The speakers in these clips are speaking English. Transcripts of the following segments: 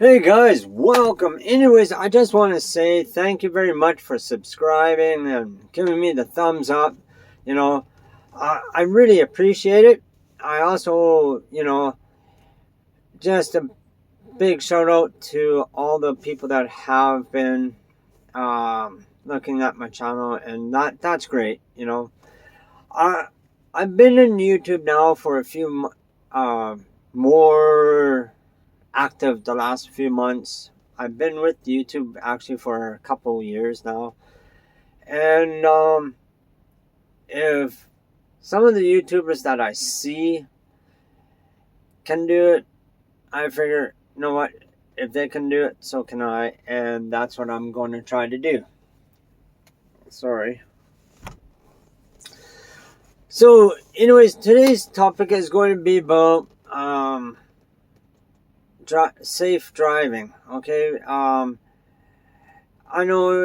Hey guys, welcome. Anyways, I just want to say thank you very much for subscribing and giving me the thumbs up. You know, I really appreciate it. I also, just a big shout out to all the people that have been looking at my channel, and that's great. I I've been in YouTube now for a few more active the last few months. I've been with YouTube actually for a couple years now. And if some of the YouTubers that I see can do it, I figure, you know what? If they can do it, so can I. And that's what I'm going to try to do. Sorry. So, anyways, today's topic is going to be about safe driving. Okay. I know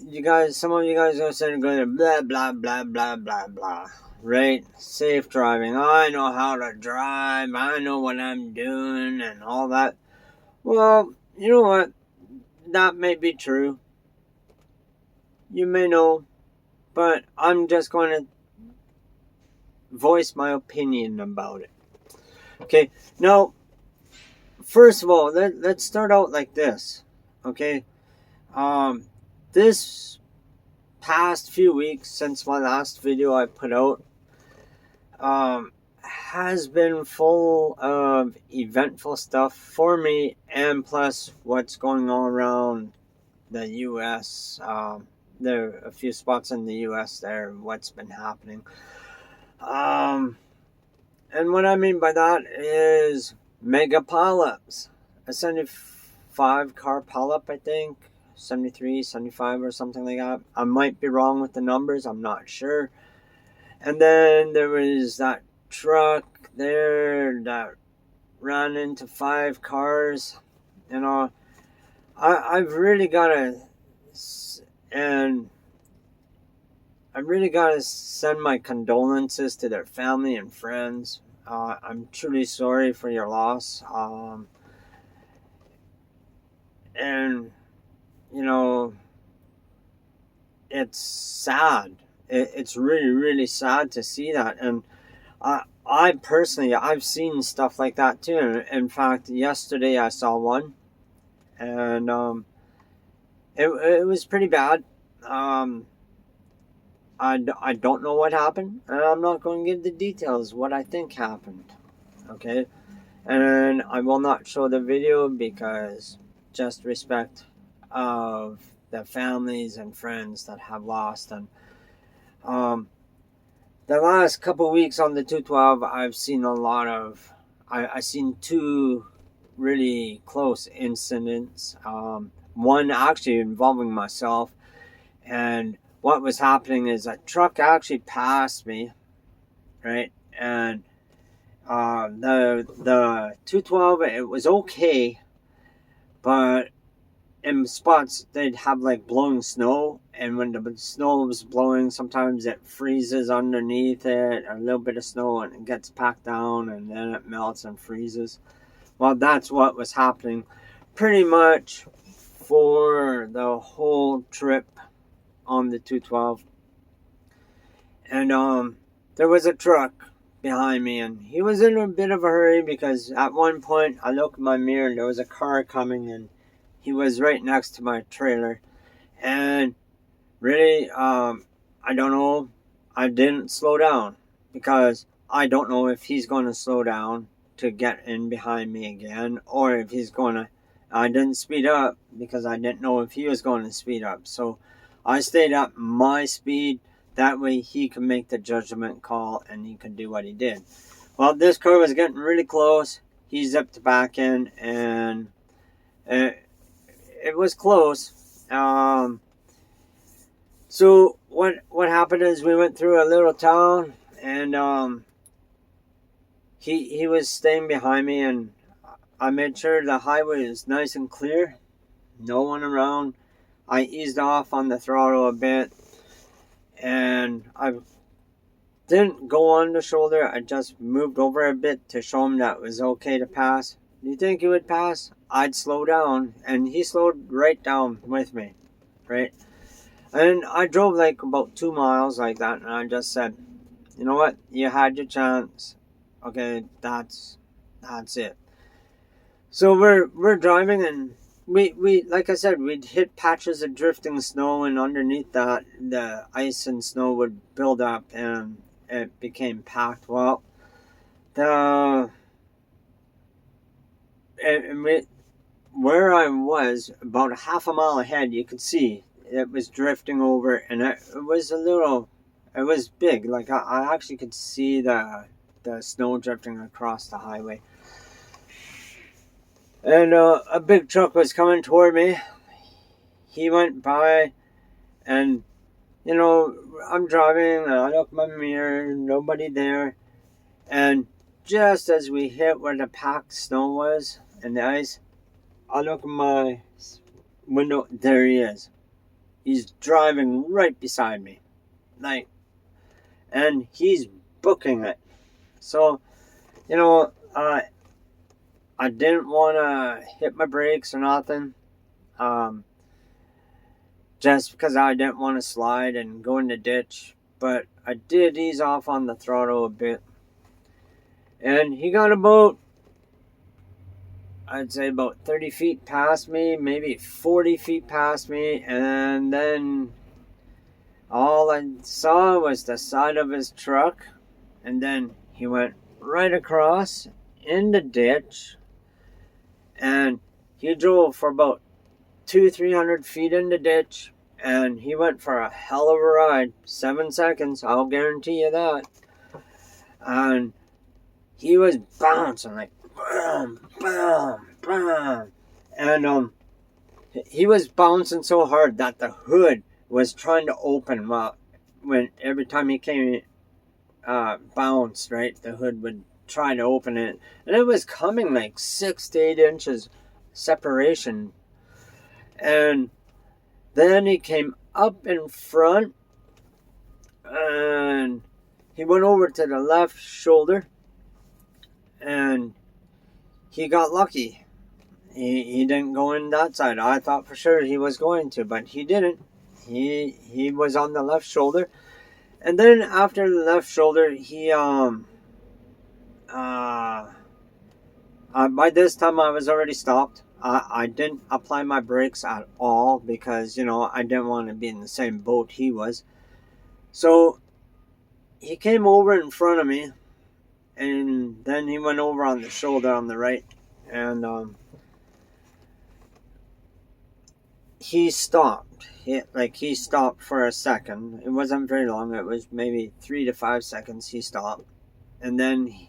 you guys, some of you guys are saying going blah blah blah blah blah blah, right? Safe driving. I know how to drive. I know what I'm doing and all that. Well, you know what? That may be true. You may know, but I'm just going to voice my opinion about it. Okay. Now, first of all, let's start out like this. Okay. This past few weeks since my last video I put out has been full of eventful stuff for me, and plus what's going on around the US. There are a few spots in the US there, what's been happening. And what I mean by that is mega pileups. A 75 car pileup, I think. 73, 75 or something like that. I might be wrong with the numbers. I'm not sure. And then there was that truck there that ran into 5 cars. I've really got to, and I really got to send my condolences to their family and friends. I'm truly sorry for your loss. And it's sad. It's really, really sad to see that. And I personally, I've seen stuff like that too. In fact, yesterday I saw one, and it was pretty bad. I don't know what happened, and I'm not going to give the details what I think happened. Okay, and I will not show the video because just respect of the families and friends that have lost. And the last couple of weeks on the 212, I've seen a lot of I've seen 2 really close incidents, one actually involving myself. And what was happening is a truck actually passed me, right? And the 212, it was okay, but in spots they'd have like blowing snow, and when the snow was blowing, sometimes it freezes underneath it, a little bit of snow, and it gets packed down, and then it melts and freezes. Well, that's what was happening pretty much for the whole trip on the 212. And there was a truck behind me, and he was in a bit of a hurry because at one point I looked in my mirror and there was a car coming, and he was right next to my trailer. And really, I don't know. I didn't slow down because I don't know if he's going to slow down to get in behind me again, or if he's going to. I didn't speed up because I didn't know if he was going to speed up. So I stayed at my speed. That way he could make the judgment call and he could do what he did. Well, this car was getting really close. He zipped back in, and it was close. So what happened is we went through a little town, and he was staying behind me, and I made sure the highway is nice and clear, no one around. I eased off on the throttle a bit, and I didn't go on the shoulder. I just moved over a bit to show him that it was okay to pass. Do you think he would pass? I'd slow down, and he slowed right down with me, right? And I drove like about 2 miles like that, and I just said, you know what? You had your chance. Okay, that's it. So we're driving, and we like I said, we'd hit patches of drifting snow, and underneath that, the ice and snow would build up, and it became packed. Well, the and we, where I was, about half a mile ahead, you could see it was drifting over, and it was it was big. Like I actually could see the snow drifting across the highway. And a big truck was coming toward me. He went by, and I'm driving, and I look in my mirror, nobody there. And just as we hit where the packed snow was and the ice, I look in my window, there he is. He's driving right beside me. And he's booking it. So, I didn't want to hit my brakes or nothing. Just because I didn't want to slide and go in the ditch. But I did ease off on the throttle a bit. And he got I'd say about 30 feet past me, maybe 40 feet past me. And then all I saw was the side of his truck. And then he went right across in the ditch. And he drove for about 200-300 feet in the ditch, and he went for a hell of a ride. 7 seconds, I'll guarantee you that. And he was bouncing like bam, bam, bam. And he was bouncing so hard that the hood was trying to open. When every time he came bounced, right, the hood would try to open it, and it was coming like 6 to 8 inches separation. And then he came up in front, and he went over to the left shoulder, and he got lucky. He didn't go in that side. I thought for sure he was going to, but he didn't. He was on the left shoulder. And then after the left shoulder, he by this time I was already stopped. I didn't apply my brakes at all because, I didn't want to be in the same boat he was. So he came over in front of me, and then he went over on the shoulder on the right, and he stopped. He stopped for a second. It wasn't very long. It was maybe 3 to 5 seconds he stopped. And then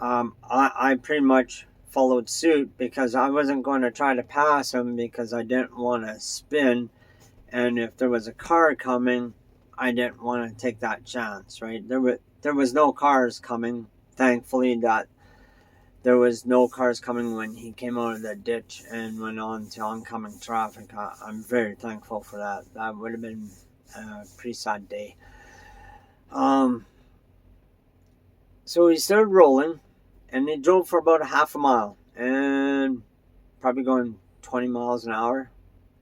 I pretty much followed suit because I wasn't going to try to pass him because I didn't want to spin. And if there was a car coming, I didn't want to take that chance, right? There was no cars coming. Thankfully, that there was no cars coming when he came out of the ditch and went on to oncoming traffic. I'm very thankful for that. That would have been a pretty sad day. So he started rolling, and he drove for about a half a mile, and probably going 20 miles an hour.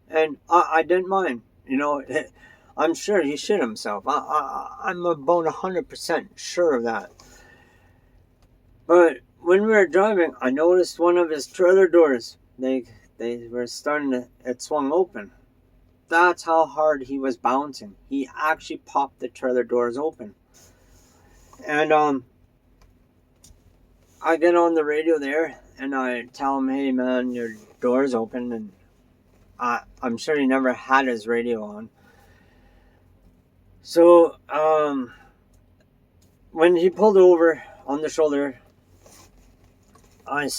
And I didn't mind. I'm sure he shit himself. I'm about 100% sure of that. But when we were driving, I noticed one of his trailer doors. They were it swung open. That's how hard he was bouncing. He actually popped the trailer doors open. And I get on the radio there, and I tell him, hey man, your door's open. And I'm sure he never had his radio on. So when he pulled over on the shoulder, I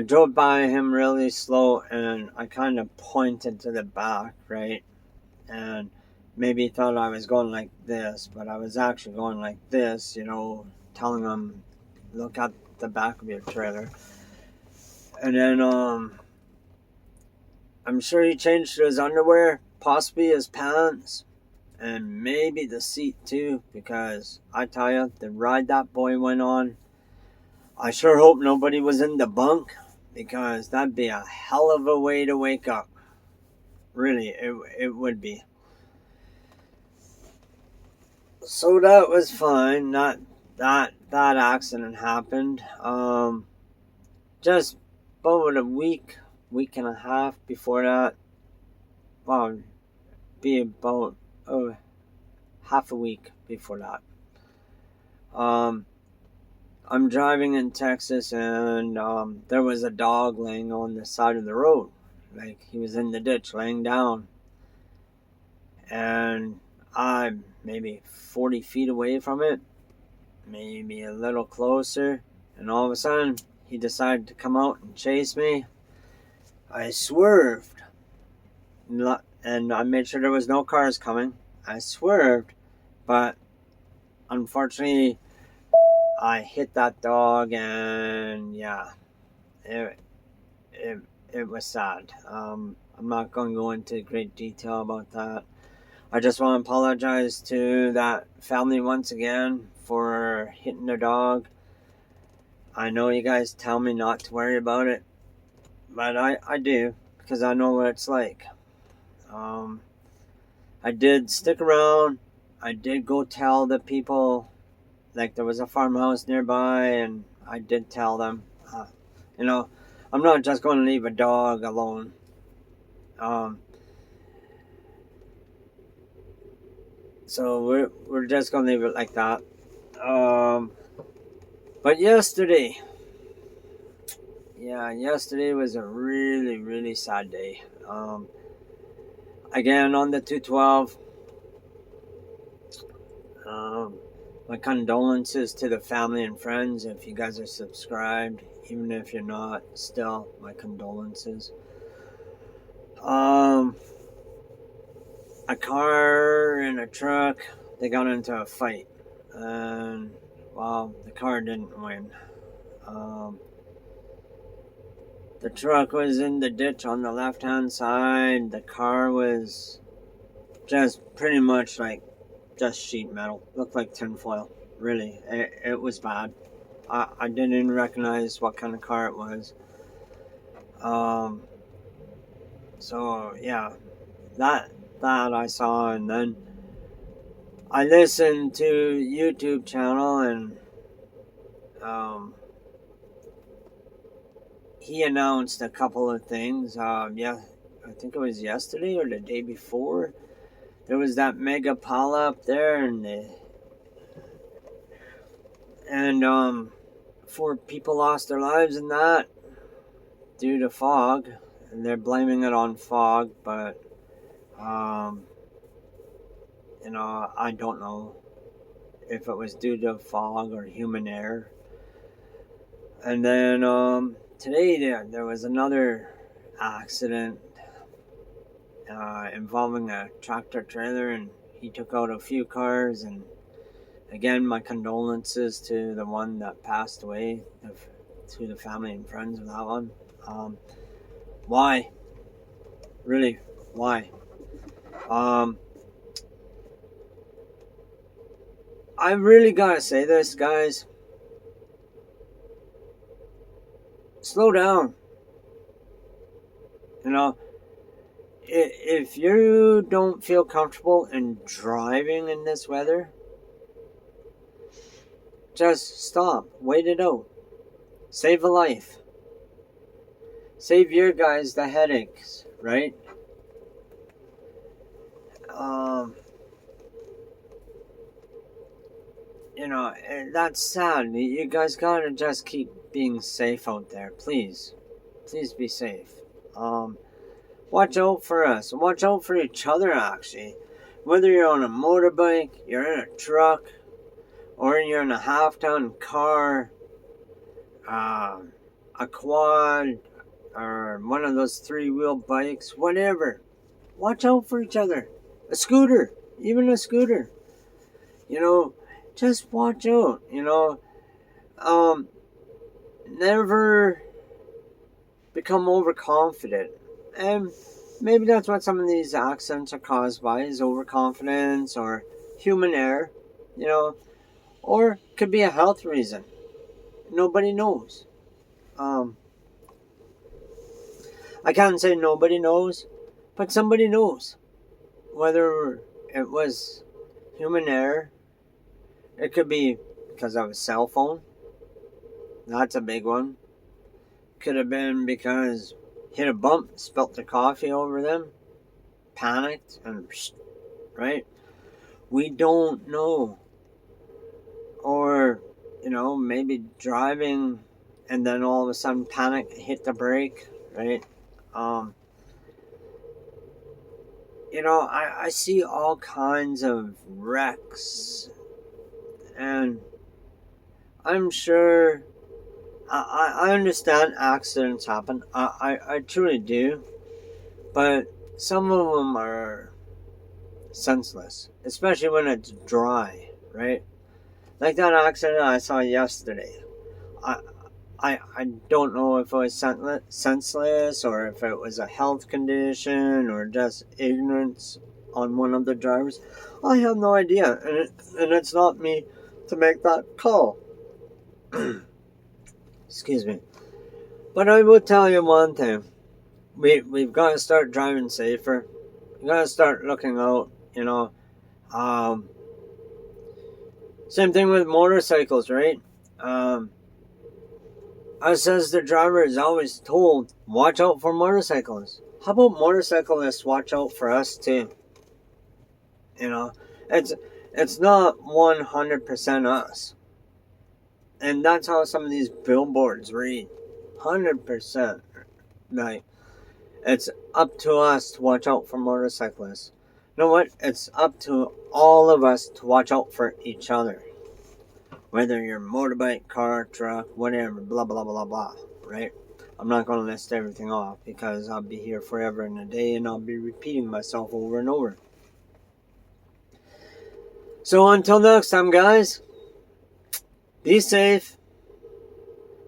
drove by him really slow, and I kind of pointed to the back, right? And maybe he thought I was going like this, but I was actually going like this, telling him, look at the back of your trailer. And then I'm sure he changed his underwear, possibly his pants, and maybe the seat too, because I tell you, the ride that boy went on, I sure hope nobody was in the bunk, because that'd be a hell of a way to wake up. Really, it would be. So that was fine. Not that accident happened. Just about a week and a half before that. Well, be about half a week before that. I'm driving in Texas, and there was a dog laying on the side of the road. Like, he was in the ditch laying down. And I'm maybe 40 feet away from it, maybe a little closer, and all of a sudden he decided to come out and chase me. I swerved, and I made sure there was no cars coming. I swerved, but unfortunately I hit that dog, and yeah, it was sad. I'm not going to go into great detail about that. I just want to apologize to that family once again for hitting their dog. I know you guys tell me not to worry about it, but I do, because I know what it's like. I did stick around. I did go tell the people, like, there was a farmhouse nearby, and I did tell them, I'm not just going to leave a dog alone. So we're just gonna leave it like that. But yesterday was a really, really sad day. Again, on the 212. My condolences to the family and friends. If you guys are subscribed, even if you're not, still my condolences. A car and a truck, they got into a fight, and well, the car didn't win. The truck was in the ditch on the left hand side. The car was just pretty much like just sheet metal, looked like tinfoil. Really, it was bad. I didn't even recognize what kind of car it was. So yeah, that I saw, and then I listened to YouTube channel, and he announced a couple of things. Yeah, I think it was yesterday or the day before. There was that mega pile up there, and 4 people lost their lives in that due to fog, and they're blaming it on fog, but I don't know if it was due to fog or human error. And then today there was another accident involving a tractor trailer, and he took out a few cars. And again, my condolences to the one that passed away, to the family and friends of that one. Why? Really, why? I really gotta say this, guys. Slow down. If you don't feel comfortable in driving in this weather, just stop. Wait it out. Save a life. Save your guys the headaches, right? That's sad. You guys gotta just keep being safe out there, please. Please be safe. Watch out for us. Watch out for each other, actually. Whether you're on a motorbike, you're in a truck, or you're in a half-ton car, a quad, or one of those 3-wheel bikes, whatever. Watch out for each other. A scooter, even a scooter. Just watch out. Never become overconfident. And maybe that's what some of these accidents are caused by, is overconfidence or human error, or could be a health reason. nobody knows. I can't say nobody knows, but somebody knows. Whether it was human error, it could be because of a cell phone. That's a big one. Could have been because hit a bump, spilt the coffee over them, panicked, and right? We don't know. Or, maybe driving and then all of a sudden panic, hit the brake, right? I see all kinds of wrecks, and I'm sure I understand accidents happen. I truly do, but some of them are senseless, especially when it's dry, right? Like that accident I saw yesterday. I don't know if it was senseless or if it was a health condition or just ignorance on one of the drivers. I have no idea, and it's not me to make that call. Excuse me. But I will tell you one thing. We've got to start driving safer. We've got to start looking out, Same thing with motorcycles, right? Us as the driver is always told, watch out for motorcyclists. How about motorcyclists watch out for us too? It's not 100% us. And that's how some of these billboards read. 100%. Like, it's up to us to watch out for motorcyclists. You know what? It's up to all of us to watch out for each other. Whether you're motorbike, car, truck, whatever, blah, blah, blah, blah, right? I'm not going to list everything off because I'll be here forever and a day and I'll be repeating myself over and over. So until next time, guys, be safe,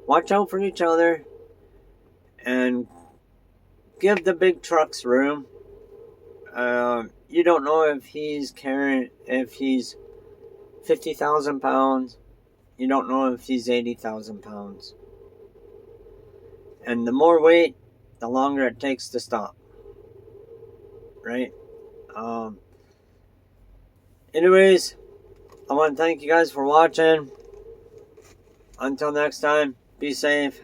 watch out for each other, and give the big trucks room. You don't know if he's 50,000 pounds. You don't know if he's 80,000 pounds. And the more weight, the longer it takes to stop. Right? Anyways, I want to thank you guys for watching. Until next time, be safe.